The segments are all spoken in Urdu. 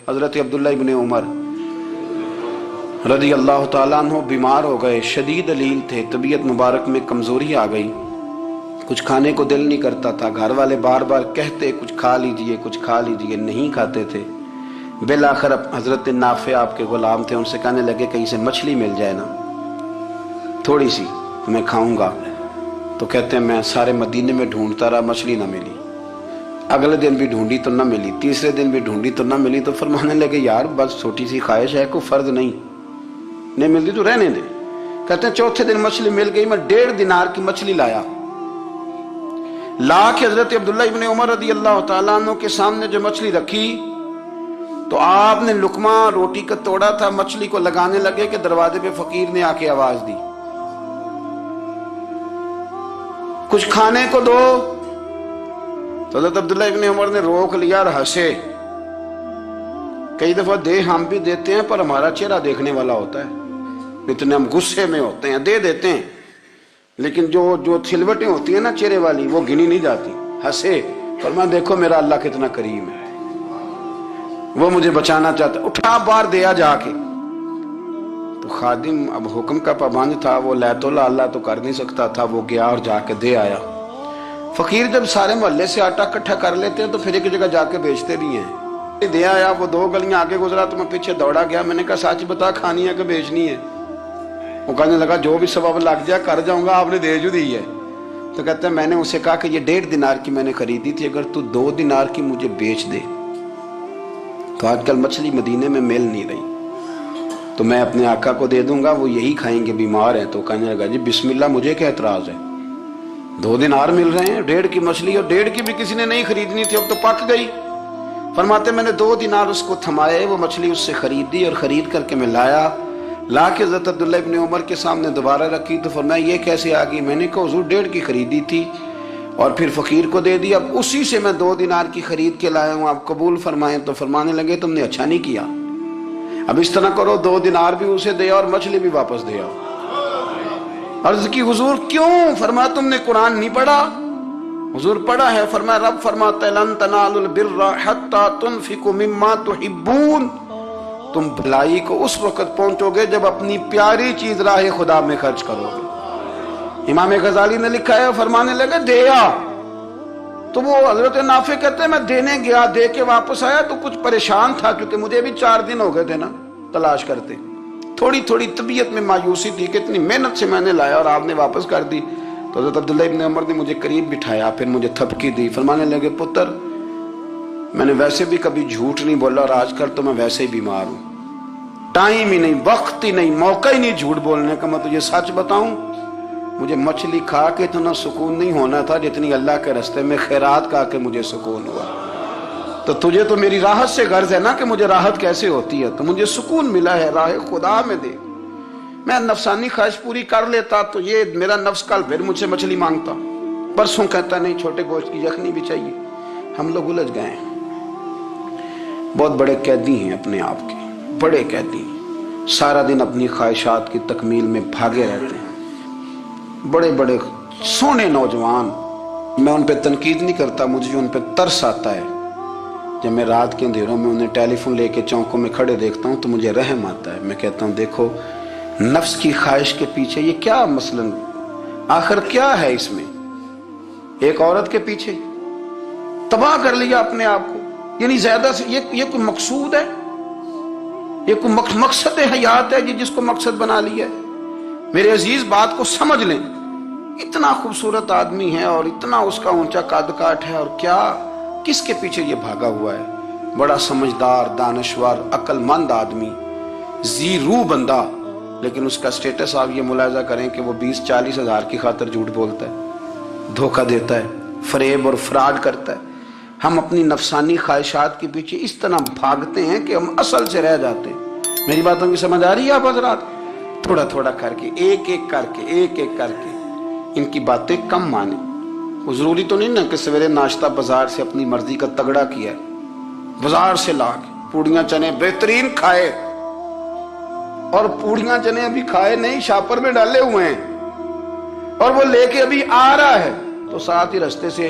حضرت عبداللہ ابن عمر رضی اللہ تعالیٰ عنہ بیمار ہو گئے، شدید علیل تھے، طبیعت مبارک میں کمزوری آ گئی، کچھ کھانے کو دل نہیں کرتا تھا، گھر والے بار بار کہتے کچھ کھا لیجئے کچھ کھا لیجئے، نہیں کھاتے تھے۔ بالآخر حضرت نافع آپ کے غلام تھے، ان سے کہنے لگے کہیں سے مچھلی مل جائے نا تھوڑی سی تو میں کھاؤں گا، تو کہتے ہیں میں سارے مدینے میں ڈھونڈتا رہا، مچھلی نہ ملی، اگلے دن بھی ڈھونڈی تو نہ ملی، تیسرے دن بھی ڈھونڈی تو نہ ملی، تو فرمانے لگے یار بس چھوٹی سی خواہش ہے، کوئی فرض نہیں ملتی تو رہنے دے۔ کہتے ہیں چوتھے دن مچھلی مل گئی، میں 1.5 دینار کی مچھلی لایا، لا کے حضرت عبداللہ ابن عمر رضی اللہ تعالیٰ عنہ کے سامنے جو مچھلی رکھی تو آپ نے لقمہ روٹی کا توڑا تھا، مچھلی کو لگانے لگے کہ دروازے پہ فقیر نے آ کے آواز دی کچھ کھانے کو دو، تو حضرت عبداللہ ابن عمر نے روک لیا اور ہنسے۔ کئی دفعہ دے ہم بھی دیتے ہیں پر ہمارا چہرہ دیکھنے والا ہوتا ہے، اتنے ہم غصے میں ہوتے ہیں، دے دیتے ہیں، لیکن جو چھلوٹیں ہوتی ہیں نا چہرے والی وہ گنی نہیں جاتی۔ ہنسے، فرمایا دیکھو میرا اللہ کتنا کریم ہے، وہ مجھے بچانا چاہتا ہے، اٹھا بار دیا جا کے۔ تو خادم اب حکم کا پابند تھا، وہ لے تو اللہ تو کر نہیں سکتا تھا، وہ گیا اور جا کے دے آیا۔ فقیر جب سارے محلے سے آٹا اکٹھا کر لیتے ہیں تو پھر ایک جگہ جا کے بیچتے بھی ہیں۔ دے آیا، وہ 2 گلیاں آگے گزرا تو میں پیچھے دوڑا گیا، میں نے کہا سچ بتا کھانی ہے کہ بیچنی ہے؟ وہ کہنے لگا جو بھی سبب لگ جائے کر جاؤں گا، آپ نے دے جو دی ہے۔ تو کہتے ہیں میں نے اسے کہا کہ یہ 1.5 دینار کی میں نے خریدی تھی، اگر تو 2 دینار کی مجھے بیچ دے تو آج کل مچھلی مدینے میں مل نہیں رہی، تو میں اپنے آقا کو دے دوں گا، وہ یہی کھائیں گے، بیمار ہیں۔ تو کہنے لگا جی بسم اللہ، مجھے کیا اعتراض ہے، 2 دینار مل رہے ہیں، 1.5 کی مچھلی، اور 1.5 کی بھی کسی نے نہیں خریدنی تھی، اب تو پک گئی۔ فرماتے میں نے 2 دینار اس کو تھمائے، وہ مچھلی اس سے خریدی اور خرید کر کے میں لا کے حضرت عبداللہ ابن عمر کے سامنے دوبارہ رکھی، تو فرمایا یہ کیسے آ گئی؟ میں نے کہا حضور 1.5 کی خریدی تھی اور پھر فقیر کو دے دی، اب اسی سے میں 2 دینار کی خرید کے لایا ہوں، آپ قبول فرمائیں۔ تو فرمانے لگے تم نے اچھا نہیں کیا، اب اس طرح کرو 2 دینار بھی اسے دے اور مچھلی بھی واپس دے آؤ۔ عرض کی حضور کیوں؟ فرمایا تم نے قرآن نہیں پڑھا؟ حضور پڑھا ہے، فرمایا رب فرماتا ہے لن تنالوا البر حتی تنفقوا مما تحبون، تم بھلائی کو اس وقت پہنچو گے جب اپنی پیاری چیز راہ خدا میں خرچ کرو گے۔ امام غزالی نے لکھا ہے، فرمانے لگے دیا، تو وہ حضرت نافع کہتے ہیں میں دینے گیا، دے کے واپس آیا تو کچھ پریشان تھا کیونکہ مجھے بھی 4 دن ہو گئے تھے نا تلاش کرتے، تھوڑی طبیعت میں مایوسی تھی کہ اتنی محنت سے میں نے لایا اور آپ نے واپس کر دی۔ تو حضرت عبداللہ ابن عمر نے مجھے قریب بٹھایا، پھر مجھے تھپکی دی، فرمانے لگے پتر میں نے ویسے بھی کبھی جھوٹ نہیں بولا اور آج کل تو میں ویسے ہی بیمار ہوں، ٹائم ہی نہیں، وقت ہی نہیں، موقع ہی نہیں جھوٹ بولنے کا، میں تجھے سچ بتاؤں مجھے مچھلی کھا کے اتنا سکون نہیں ہونا تھا جتنی اللہ کے راستے میں خیرات کھا کے مجھے سکون ہوا۔ تو تجھے تو میری راحت سے غرض ہے نا کہ مجھے راحت کیسے ہوتی ہے، تو مجھے سکون ملا ہے راہ خدا میں دے، میں نفسانی خواہش پوری کر لیتا تو یہ میرا نفس کل پھر مجھ سے مچھلی مانگتا، پرسوں کہتا نہیں چھوٹے گوشت کی یخنی بھی چاہیے۔ ہم لوگ الجھ گئے ہیں، بہت بڑے قیدی ہیں اپنے آپ کے، بڑے قیدی ہیں، سارا دن اپنی خواہشات کی تکمیل میں بھاگے رہتے ہیں، بڑے بڑے سونے نوجوان، میں ان پہ تنقید نہیں کرتا، مجھے ان پہ ترس آتا ہے، جب میں رات کے اندھیروں میں انہیں ٹیلی فون لے کے چوکوں میں کھڑے دیکھتا ہوں تو مجھے رحم آتا ہے، میں کہتا ہوں دیکھو نفس کی خواہش کے پیچھے یہ کیا مثلا آخر کیا ہے اس میں، ایک عورت کے پیچھے تباہ کر لیا اپنے آپ کو، یعنی زیادہ سے یہ کوئی مقصود ہے، یہ کوئی مقصد حیات ہے جس کو مقصد بنا لیا ہے؟ میرے عزیز بات کو سمجھ لیں، اتنا خوبصورت آدمی ہے اور اتنا اس کا اونچا قد کاٹ ہے، اور کیا کس کے پیچھے یہ بھاگا ہوا ہے؟ بڑا سمجھدار، دانشور، عقل مند آدمی، ذی روح بندہ، لیکن اس کا سٹیٹس آپ یہ ملاحظہ کریں کہ وہ 20-40 ہزار کی خاطر جھوٹ بولتا ہے، دھوکہ دیتا ہے، فریب اور فراڈ کرتا ہے۔ ہم اپنی نفسانی خواہشات کے پیچھے اس طرح بھاگتے ہیں کہ ہم اصل سے رہ جاتے ہیں۔ میری باتوں کی سمجھ آ رہی ہے آپ حضرات؟ تھوڑا تھوڑا کر کے، ایک ایک کر کے ان کی باتیں کم مانیں۔ وہ ضروری تو نہیں نا کہ سویرے ناشتہ بازار سے اپنی مرضی کا تگڑا کیا ہے، بازار سے لا کے پوڑیاں چنے بہترین کھائے، اور پوڑیاں چنے ابھی کھائے نہیں، شاپر میں ڈالے ہوئے ہیں، اور وہ لے کے ابھی آ رہا ہے تو ساتھ ہی رستے سے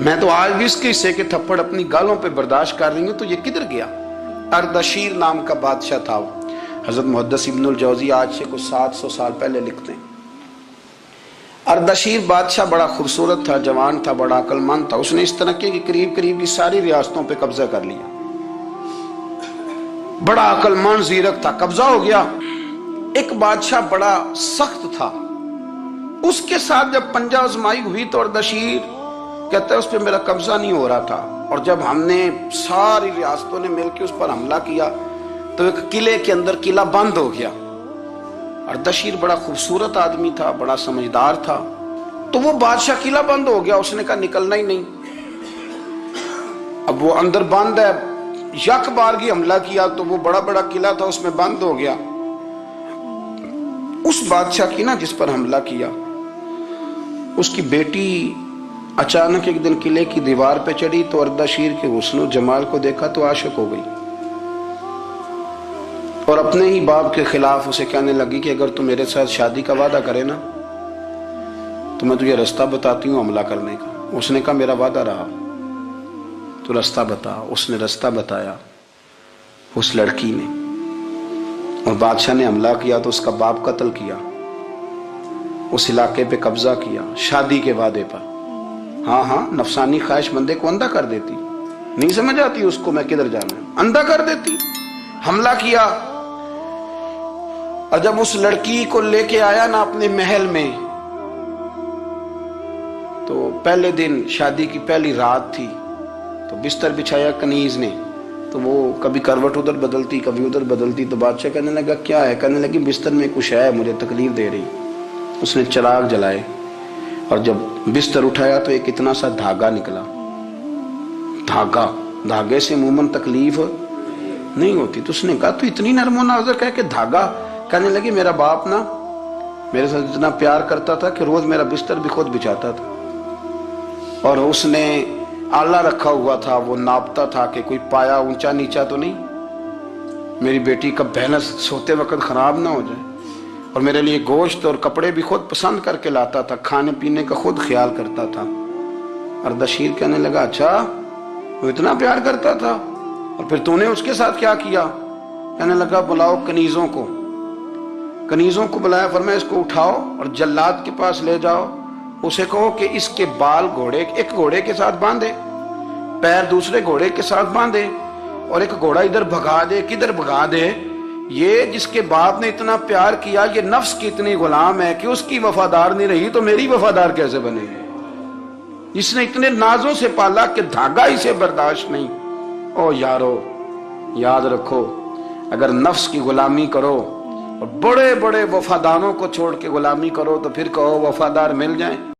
میں تو آج بھی اس کے حصے کے تھپڑ اپنی گالوں پہ برداشت کر رہی ہوں، تو یہ کدھر گیا؟ اردشیر نام کا بادشاہ تھا وہ۔ حضرت محدث ابن الجوزی آج سے کچھ 700 سال پہلے لکھتے ہیں، اردشیر بادشاہ بڑا خوبصورت تھا، جوان تھا، بڑا عقل مند تھا۔ اس نے اس طرح کی قریب کی ساری ریاستوں پہ قبضہ کر لیا۔ بڑا عقل مند زیرک تھا، قبضہ ہو گیا۔ ایک بادشاہ بڑا سخت تھا، اس کے ساتھ جب پنجہ آزمائی ہوئی تو اردشیر کہتا ہے اس پہ میرا قبضہ نہیں ہو رہا تھا، اور جب ہم نے ساری ریاستوں نے مل کے اس پر حملہ کیا تو ایک قلعے کے اندر قلعہ بند ہو گیا۔ اردشیر بڑا خوبصورت آدمی تھا، بڑا سمجھدار تھا، تو وہ بادشاہ قلعہ بند ہو گیا، اس نے کہا نکلنا ہی نہیں۔ اب وہ اندر بند ہے، یک بارگی حملہ کیا تو وہ بڑا قلعہ تھا، اس میں بند ہو گیا۔ اس بادشاہ کی نا جس پر حملہ کیا، اس کی بیٹی اچانک ایک دن قلعے کی دیوار پہ چڑھی تو اردشیر کے حسن و جمال کو دیکھا تو عاشق ہو گئی، اور اپنے ہی باپ کے خلاف اسے کہنے لگی کہ اگر تم میرے ساتھ شادی کا وعدہ کرے نا تو میں تجھے رستہ بتاتی ہوں حملہ کرنے کا۔ اس نے کہا میرا وعدہ رہا، تو رستہ بتا۔ اس نے رستہ بتایا اس لڑکی نے، اور بادشاہ نے حملہ کیا تو اس کا باپ قتل کیا، اس علاقے پہ قبضہ کیا شادی کے وعدے پر۔ ہاں نفسانی خواہش بندے کو اندھا کر دیتی، نہیں سمجھ آتی اس کو میں کدھر جانا ہے، اندھا کر دیتی۔ حملہ کیا، اور جب اس لڑکی کو لے کے آیا نا اپنے محل میں، تو پہلے دن شادی کی پہلی رات تھی، تو بستر بچھایا کنیز نے، تو وہ کبھی کروٹ ادھر بدلتی کبھی ادھر بدلتی، تو بادشاہ کہنے لگا کیا ہے؟ کہنے لگی بستر میں کچھ ہے، مجھے تکلیف دے رہی۔ اس نے چراغ جلائے اور جب بستر اٹھایا تو ایک اتنا سا دھاگا نکلا۔ دھاگے سے عموماً تکلیف نہیں ہوتی، تو اس نے کہا تو اتنی نرم و نازک ہے کہ دھاگا؟ کہنے لگی میرا باپ نا میرے ساتھ اتنا پیار کرتا تھا کہ روز میرا بستر بھی خود بچھاتا تھا، اور اس نے آلہ رکھا ہوا تھا، وہ ناپتا تھا کہ کوئی پایا اونچا نیچا تو نہیں، میری بیٹی کا بیلنس سوتے وقت خراب نہ ہو جائے، اور میرے لیے گوشت اور کپڑے بھی خود پسند کر کے لاتا تھا، کھانے پینے کا خود خیال کرتا تھا۔ اردشیر کہنے لگا اچھا وہ اتنا پیار کرتا تھا، اور پھر تو نے اس کے ساتھ کیا کیا؟ کہنے لگا بلاؤ کنیزوں کو بلایا، فرمایا اس کو اٹھاؤ اور جلاد کے پاس لے جاؤ، اسے کہو کہ اس کے بال ایک گھوڑے کے ساتھ باندھے، پیر دوسرے گھوڑے کے ساتھ باندھے، اور ایک گھوڑا ادھر بھگا دے، کدھر بھگا دے، یہ جس کے باپ نے اتنا پیار کیا یہ نفس کی اتنی غلام ہے کہ اس کی وفادار نہیں رہی تو میری وفادار کیسے بنے گی؟ اس نے اتنے نازوں سے پالا کہ دھاگا اسے برداشت نہیں۔ او یارو یاد رکھو، اگر نفس کی غلامی کرو اور بڑے وفاداروں کو چھوڑ کے غلامی کرو تو پھر کہو وفادار مل جائیں۔